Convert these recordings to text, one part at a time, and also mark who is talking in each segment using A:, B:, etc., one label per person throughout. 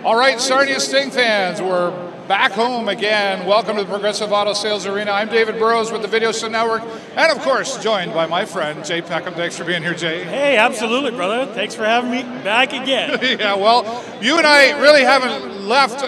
A: All right, Sarnia Sting fans, we're back home again. Welcome to the Progressive Auto Sales Arena. I'm David Burrows with the Video Show Network, and of course, joined by my friend, Jay Peckham. Thanks for being here, Jay.
B: Hey, absolutely, brother. Thanks for having me back again.
A: Yeah, well, you and I really haven't left.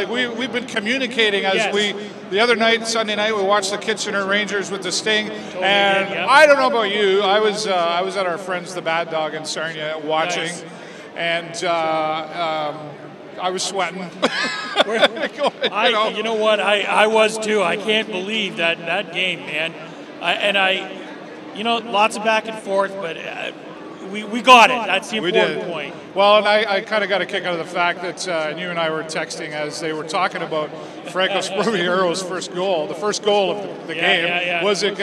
A: We've been communicating as
B: Yes.
A: the other night, Sunday night, we watched the Kitchener Rangers with the Sting,
B: Totally
A: and
B: did, yeah.
A: I don't know about you, I was at our friends, the Bad Dog in Sarnia, watching,
B: Nice.
A: and I was sweating.
B: You know what? I was too. I can't believe that game, man. Lots of back and forth, but we got it. That's the important point.
A: Well, and I kind of got a kick out of the fact that you and I were texting as they were talking about Franco Sperviero's first goal. The first goal of the game was it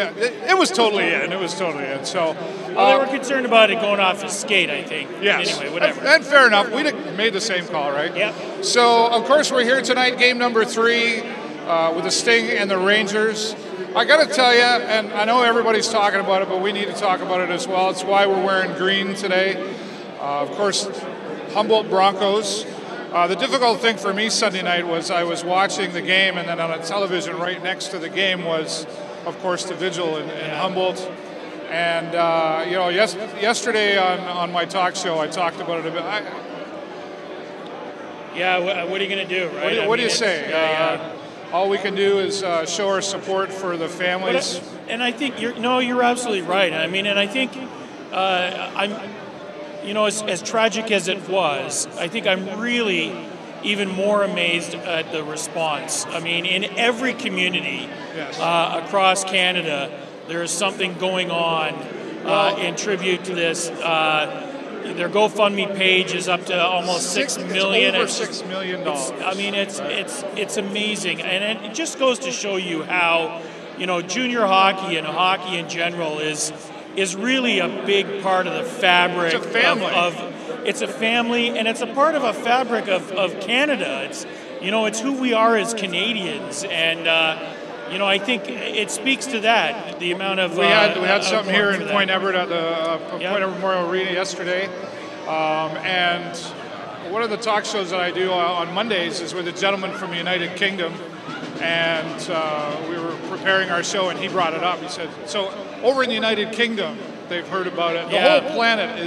A: was totally in. It was totally in. So
B: they were concerned about it going off his skate, I think.
A: Yes.
B: Anyway, whatever.
A: And fair enough. We made the same call, right?
B: Yep.
A: So, of course, we're here tonight, game number 3, with the Sting and the Rangers. I got to tell you, and I know everybody's talking about it, but we need to talk about it as well. It's why we're wearing green today. Of course, Humboldt Broncos. The difficult thing for me Sunday night was I was watching the game, and then on a television right next to the game was, of course, the vigil in Humboldt. And, yesterday on my talk show, I talked about it a bit.
B: What are you going to do, right?
A: What do you say? All we can do is show our support for the families.
B: And I think you're absolutely right. I mean, and I think as tragic as it was, I think I'm really even more amazed at the response. I mean, in every community across Canada, there is something going on in tribute to this. Their GoFundMe page is up to almost $6 million.
A: Over $6 million.
B: It's amazing, and it just goes to show you how junior hockey and hockey in general is really a big part of the fabric.
A: It's a family.
B: It's a family, and it's a part of a fabric of Canada. It's who we are as Canadians, and I think it speaks to that, the amount of...
A: We had something here in Point Everett at the Point Everett Memorial Arena yesterday, and one of the talk shows that I do on Mondays is with a gentleman from the United Kingdom, and we were preparing our show, and he brought it up. He said, so over in the United Kingdom, they've heard about it. The whole planet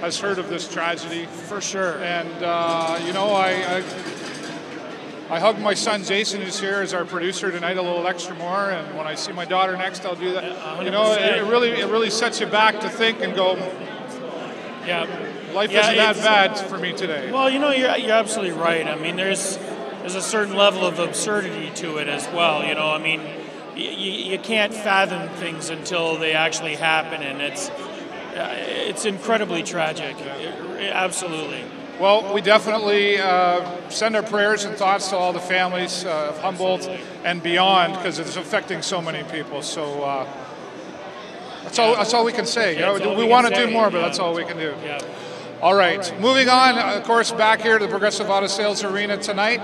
A: has heard of this tragedy.
B: For sure.
A: And, I hugged my son Jason, who's here as our producer tonight, a little extra more, and when I see my daughter next, I'll do that.
B: 100%.
A: It really sets you back to think and go, life isn't that bad for me today.
B: Well, you're absolutely right. I mean, there's a certain level of absurdity to it as well. I mean, you can't fathom things until they actually happen, and it's incredibly tragic. Absolutely.
A: Well, we definitely send our prayers and thoughts to all the families of Humboldt and beyond, because it's affecting so many people. So that's all we can say. We want to do more, but that's all we can do.
B: Yeah.
A: All right, moving on. Of course, back here to the Progressive Auto Sales Arena tonight,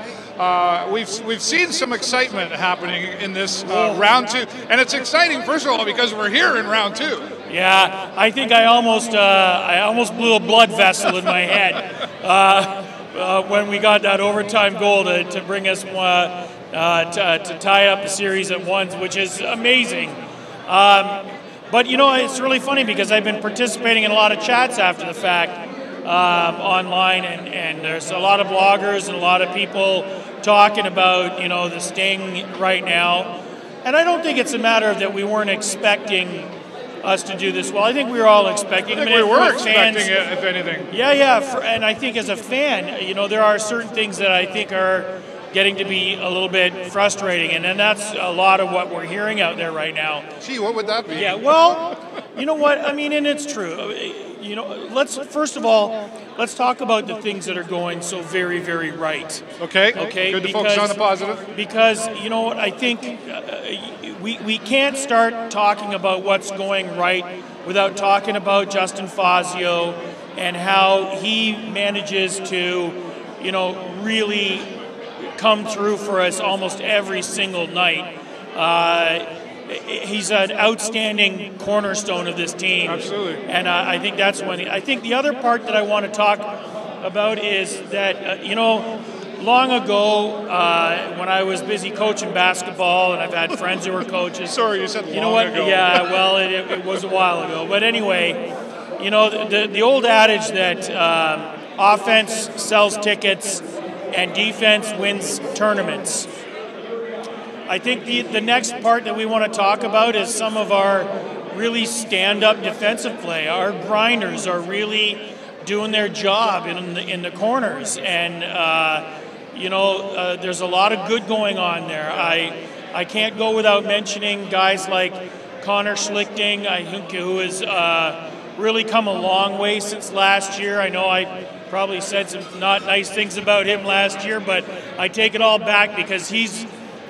A: we've seen some excitement happening in this round 2, and it's exciting first of all because we're here in round 2.
B: Yeah, I think I almost blew a blood vessel in my head when we got that overtime goal to bring us to tie up the series at once, which is amazing. But it's really funny because I've been participating in a lot of chats after the fact online, and there's a lot of bloggers and a lot of people talking about the Sting right now. And I don't think it's a matter of that we weren't expecting us to do this well. I think we were all expecting.
A: I think we were expecting it, if anything.
B: And I think as a fan, there are certain things that I think are getting to be a little bit frustrating, and that's a lot of what we're hearing out there right now.
A: Gee, what would that be?
B: Yeah, well, you know what? I mean, and it's true. Let's talk about the things that are going so very, very right.
A: Okay. Good to focus on the positive.
B: Because, what, I think we can't start talking about what's going right without talking about Justin Fazio and how he manages to, really come through for us almost every single night. He's an outstanding cornerstone of this team.
A: Absolutely.
B: And I think that's one thing. I think the other part that I want to talk about is that, long ago, when I was busy coaching basketball, and I've had friends who were coaches.
A: Sorry, you said
B: long ago. Yeah, well, it was a while ago. But anyway, the old adage that offense sells tickets and defense wins tournaments. I think the next part that we want to talk about is some of our really stand-up defensive play. Our grinders are really doing their job in the corners, and there's a lot of good going on there. I can't go without mentioning guys like Connor Schlichting, I think, who has really come a long way since last year. I know I probably said some not nice things about him last year, but I take it all back because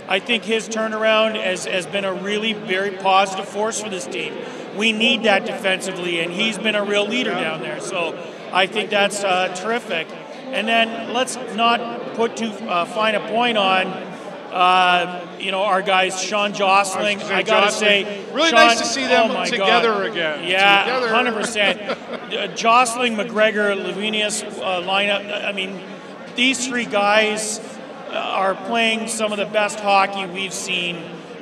B: I think his turnaround has been a really very positive force for this team. We need that defensively, and he's been a real leader down there. So I think that's terrific. And then let's not put too fine a point on, our guys, Sean Jostling. I got to say,
A: really
B: Sean,
A: nice to see them together again.
B: Yeah, 100%. Jostling, McGregor, Lavinius lineup. I mean, these three guys are playing some of the best hockey we've seen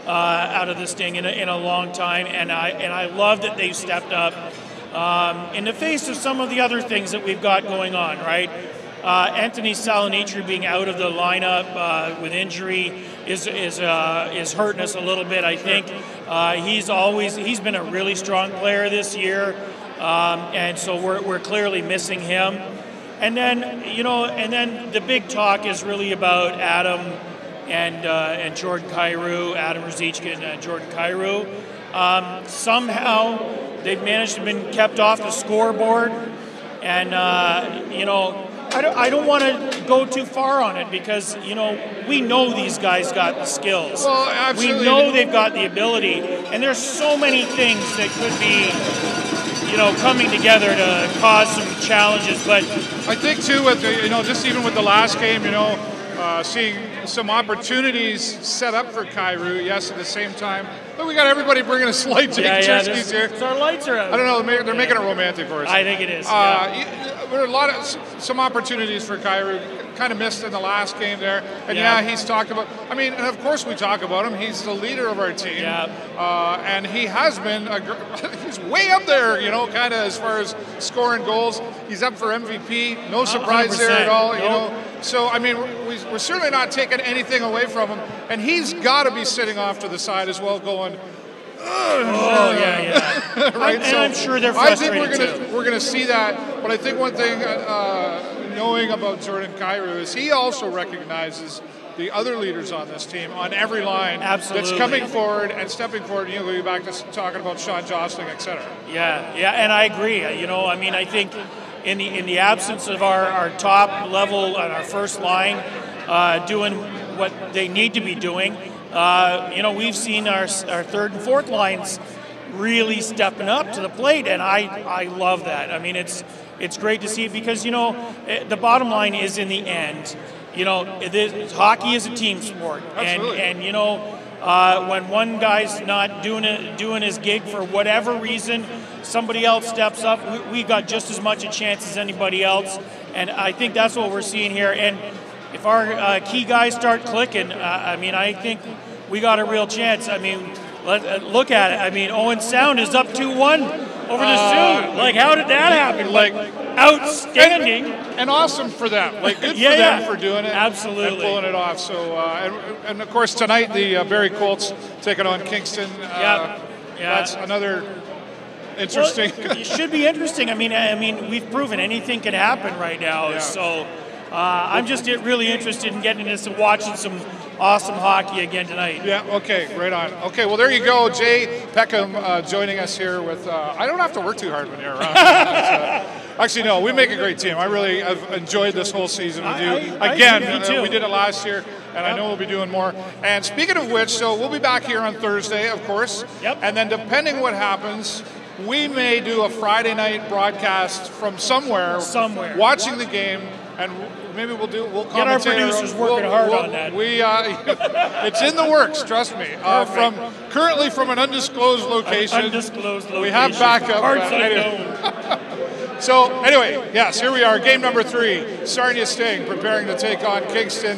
B: out of this Sting in a long time, and I love that they've stepped up in the face of some of the other things that we've got going on, right? Anthony Salonitri being out of the lineup with injury is hurting us a little bit. I think he's been a really strong player this year, and so we're clearly missing him. And then the big talk is really about Adam and Jordan Kyrou, Adam Ruzicka and Jordan Kyrou. Somehow they've managed to been kept off the scoreboard, and I don't want to go too far on it because we know these guys got the skills.
A: Well, absolutely.
B: We know they've got the ability, and there's so many things that could be coming together to cause some challenges. But
A: I think too, with just even with the last game, seeing some opportunities set up for Kyrou. Yes, at the same time, but we got everybody bringing a slight Jerskis here.
B: So our lights are out.
A: I don't know. They're making it romantic for us.
B: I think it is.
A: There are some opportunities for Kyrou. Kind of missed in the last game there, and he's talked about. I mean, and of course we talk about him. He's the leader of our team, and he has been. He's way up there, kind of as far as scoring goals. He's up for MVP. No surprise there at all, So I mean, we're certainly not taking anything away from him, and he's got to be sitting off to the side as well, going.
B: Right. I'm sure they're frustrated.
A: I think we're gonna see that. But I think one thing, knowing about Jordan Kyrou, is he also recognizes the other leaders on this team on every line.
B: Absolutely.
A: That's coming forward and stepping forward. We'll be back to talking about Sean Jostling, etc.
B: Yeah, and I agree. I think in the absence of our top level and our first line doing what they need to be doing. We've seen our third and fourth lines really stepping up to the plate, and I love that. I mean, it's great to see it because the bottom line is in the end, hockey is a team sport, and when one guy's not doing his gig for whatever reason, somebody else steps up. We got just as much a chance as anybody else, and I think that's what we're seeing here. And if our key guys start clicking, I think we got a real chance. I mean, look at it. I mean, Owen Sound is up 2-1 over the Sioux. Like, how did that happen? Like, outstanding.
A: And awesome for them. Like, good for them for doing it.
B: Absolutely.
A: And pulling it off. So, and of course, tonight, the Barrie Colts taking on Kingston. That's another interesting.
B: Well, it should be interesting. I mean, we've proven anything can happen right now. Yeah. So, I'm just really interested in getting into watching some awesome hockey again tonight.
A: Yeah, okay, right on. Okay, well, there you go. Jay Peckham joining us here with, I don't have to work too hard when you're around. Actually, no, we make a great team. I really have enjoyed this whole season with you. Again, we did it last year, and I know we'll be doing more. And speaking of which, so we'll be back here on Thursday, of course.
B: Yep.
A: And then depending what happens, we may do a Friday night broadcast from somewhere. Watching the game. And maybe we'll commentate.
B: Get our producers working hard on that.
A: It's in the works, trust me. Currently from an undisclosed location.
B: We
A: have backup. So anyway, yes, here we are, game number 3. Sarnia Sting preparing to take on Kingston.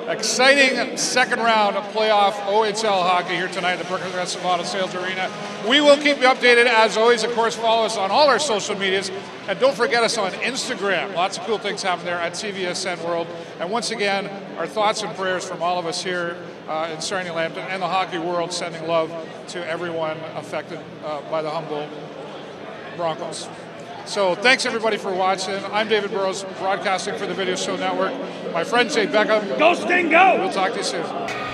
A: Exciting second round of playoff OHL hockey here tonight at the Peckham Sales Arena. We will keep you updated as always. Of course, follow us on all our social medias. And don't forget us on Instagram. Lots of cool things happen there at CVSN World. And once again, our thoughts and prayers from all of us here in Sarnia Lambton and the hockey world, sending love to everyone affected by the Humboldt Broncos. So thanks everybody for watching. I'm David Burrows, broadcasting for the Video Show Network. My friend Peckham.
B: Go Sting, go!
A: We'll talk to you soon.